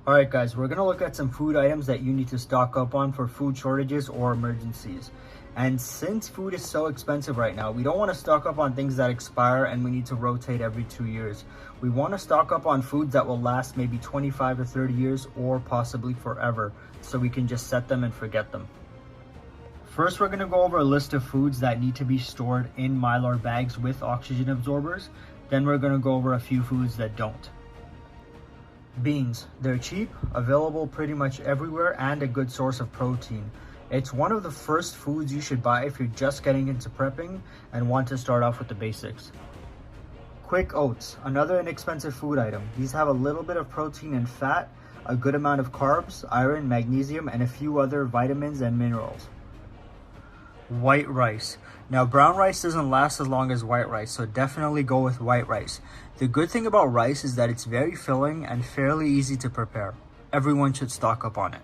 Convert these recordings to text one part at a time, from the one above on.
Alright guys, we're going to look at some food items that you need to stock up on for food shortages or emergencies. And since food is so expensive right now, we don't want to stock up on things that expire and we need to rotate every 2 years. We want to stock up on foods that will last maybe 25 to 30 years or possibly forever, so we can just set them and forget them. First, we're going to go over a list of foods that need to be stored in Mylar bags with oxygen absorbers. Then we're going to go over a few foods that don't. Beans. They're cheap, available pretty much everywhere, and a good source of protein. It's one of the first foods you should buy if you're just getting into prepping and want to start off with the basics. Quick oats, another inexpensive food item. These have a little bit of protein and fat, a good amount of carbs, iron, magnesium, and a few other vitamins and minerals. White rice. Now, brown rice doesn't last as long as white rice, so definitely go with white rice. The good thing about rice is that it's very filling and fairly easy to prepare. Everyone should stock up on it.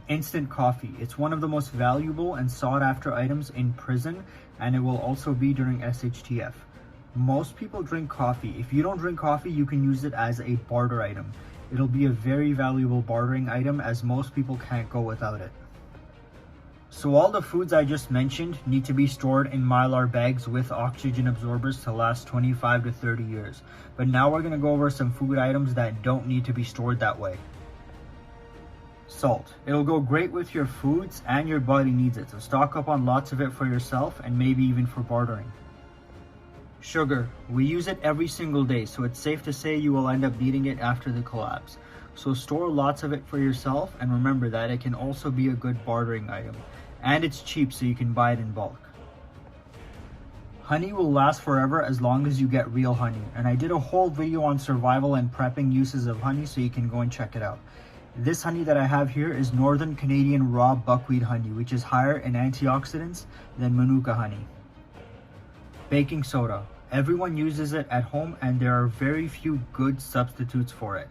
Instant coffee. It's one of the most valuable and sought after items in prison, and it will also be during SHTF. Most people drink coffee. If you don't drink coffee, you can use it as a barter item. It'll be a very valuable bartering item as most people can't go without it. So all the foods I just mentioned need to be stored in Mylar bags with oxygen absorbers to last 25 to 30 years. But now we're going to go over some food items that don't need to be stored that way. Salt. It'll go great with your foods and your body needs it, so stock up on lots of it for yourself and maybe even for bartering. Sugar. We use it every single day, so it's safe to say you will end up needing it after the collapse. So store lots of it for yourself, and remember that it can also be a good bartering item. And it's cheap, so you can buy it in bulk. Honey will last forever as long as you get real honey. And I did a whole video on survival and prepping uses of honey, so you can go and check it out. This honey that I have here is Northern Canadian raw buckwheat honey, which is higher in antioxidants than Manuka honey. Baking soda. Everyone uses it at home, and there are very few good substitutes for it.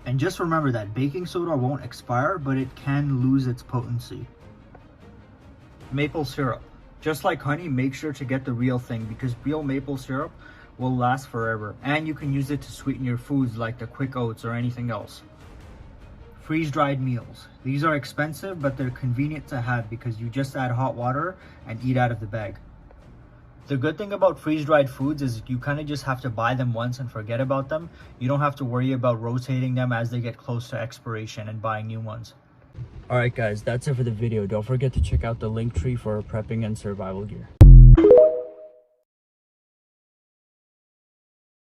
And just remember that baking soda won't expire, but it can lose its potency. Maple syrup. Just like honey, make sure to get the real thing, because real maple syrup will last forever. And you can use it to sweeten your foods like the quick oats or anything else. Freeze-dried meals. These are expensive, but they're convenient to have because you just add hot water and eat out of the bag. The good thing about freeze-dried foods is you kind of just have to buy them once and forget about them. You don't have to worry about rotating them as they get close to expiration and buying new ones. Alright guys, that's it for the video. Don't forget to check out the link tree for prepping and survival gear.